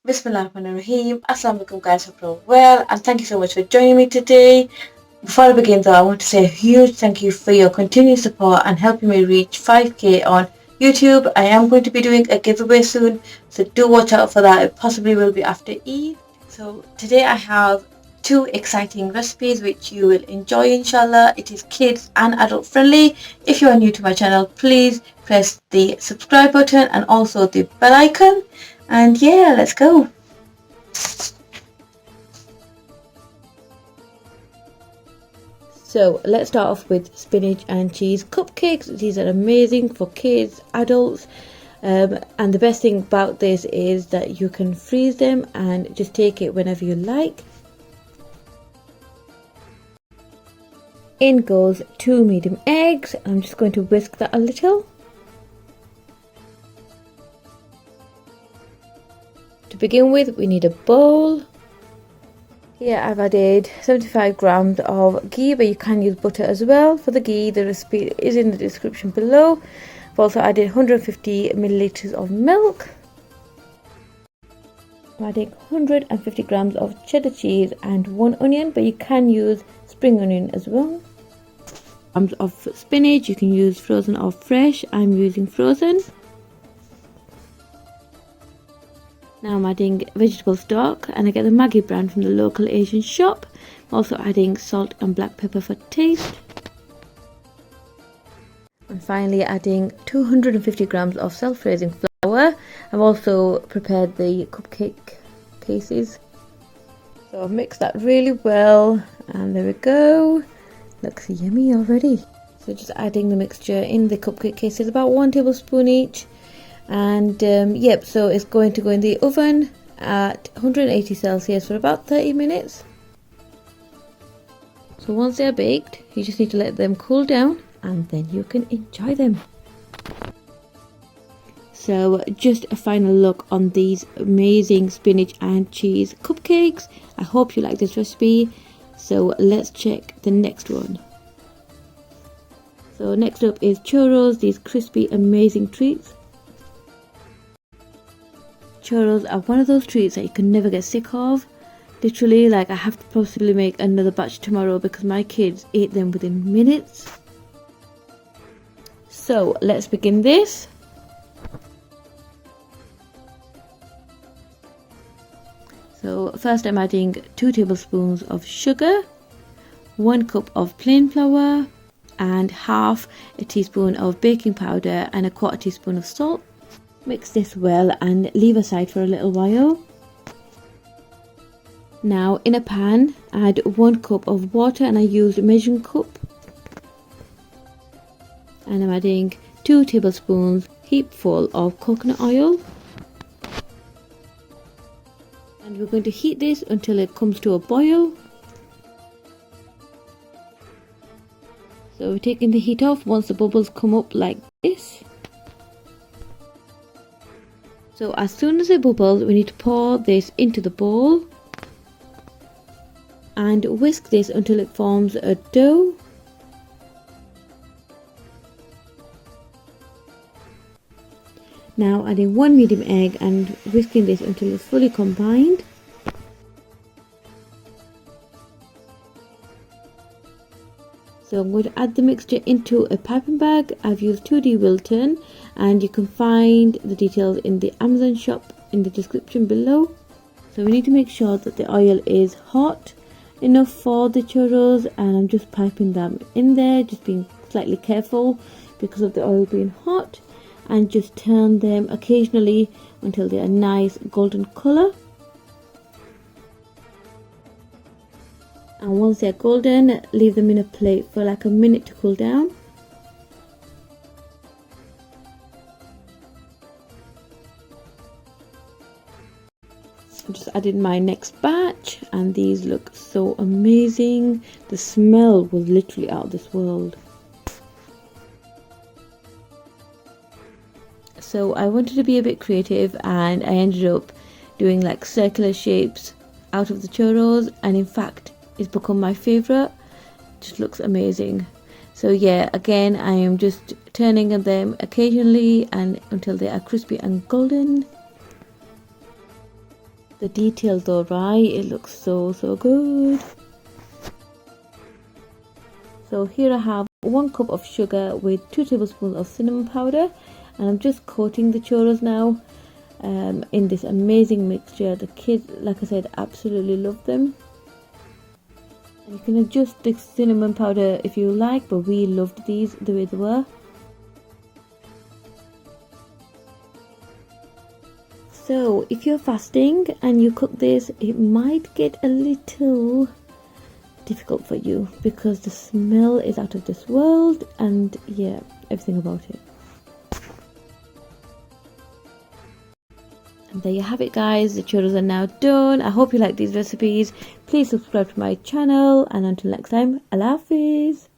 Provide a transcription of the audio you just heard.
Bismillahirrahmanirrahim. Assalamu alaikum guys, hope you're well and thank you so much for joining me today. Before I begin though, I want to say a huge thank you for your continued support and helping me reach 5k on YouTube. I am going to be doing a giveaway soon, so do watch out for that. It possibly will be after Eid. So today I have two exciting recipes which you will enjoy inshallah. It is kids and adult friendly. If you are new to my channel, please press the subscribe button and also the bell icon. And yeah, let's go. So let's start off with spinach and cheese cupcakes. These are amazing for kids, adults, and the best thing about this is that you can freeze them and just take it whenever you like. In goes 2 medium eggs. I'm just going to whisk that a little. To begin with, we need a bowl. Here I've added 75 grams of ghee, but you can use butter as well. For the ghee, the recipe is in the description below. I've also added 150 milliliters of milk. I'm adding 150 grams of cheddar cheese and 1 onion, but you can use spring onion as well. Grams of spinach, you can use frozen or fresh. I'm using frozen. Now I'm adding vegetable stock, and I get the Maggi brand from the local Asian shop. I'm also adding salt and black pepper for taste. And finally adding 250 grams of self-raising flour. I've also prepared the cupcake cases. So I've mixed that really well, and there we go. Looks yummy already. So just adding the mixture in the cupcake cases, about 1 tablespoon each. And yep, so it's going to go in the oven at 180 Celsius for about 30 minutes. So once they're baked, you just need to let them cool down and then you can enjoy them. So just a final look on these amazing spinach and cheese cupcakes. I hope you like this recipe. So let's check the next one. So next up is churros, these crispy amazing treats. Churros are one of those treats that you can never get sick of. Literally, like, I have to possibly make another batch tomorrow because my kids ate them within minutes. So let's begin this. So first I'm adding 2 tablespoons of sugar, 1 cup of plain flour, and half a teaspoon of baking powder and a 1/4 teaspoon of salt. Mix this well and leave aside for a little while. Now in a pan, add 1 cup of water, and I used a measuring cup. And I'm adding 2 tablespoons heapful of coconut oil. And we're going to heat this until it comes to a boil. So we're taking the heat off once the bubbles come up like this. So as soon as it bubbles, we need to pour this into the bowl and whisk this until it forms a dough. Now adding 1 medium egg and whisking this until it's fully combined. So I'm going to add the mixture into a piping bag. I've used 2D Wilton, and you can find the details in the Amazon shop in the description below. So we need to make sure that the oil is hot enough for the churros, and I'm just piping them in there, just being slightly careful because of the oil being hot, and just turn them occasionally until they are nice golden colour. And once they're golden, leave them in a plate for like a minute to cool down. I'm just adding my next batch, and these look so amazing. The smell was literally out of this world. So I wanted to be a bit creative, and I ended up doing like circular shapes out of the churros, and in fact it's become my favorite. Just looks amazing. So yeah, again I am just turning them occasionally and until they are crispy and golden. The detail though, right? It looks so good. So here I have 1 cup of sugar with 2 tablespoons of cinnamon powder, and I'm just coating the churros now in this amazing mixture. The kids, like I said, absolutely love them. And you can adjust the cinnamon powder if you like, but we loved these the way they were. So if you're fasting and you cook this, it might get a little difficult for you because the smell is out of this world, and yeah, everything about it. And there you have it, guys. The churros are now done. I hope you like these recipes. Please subscribe to my channel, and until next time, Allah Hafiz.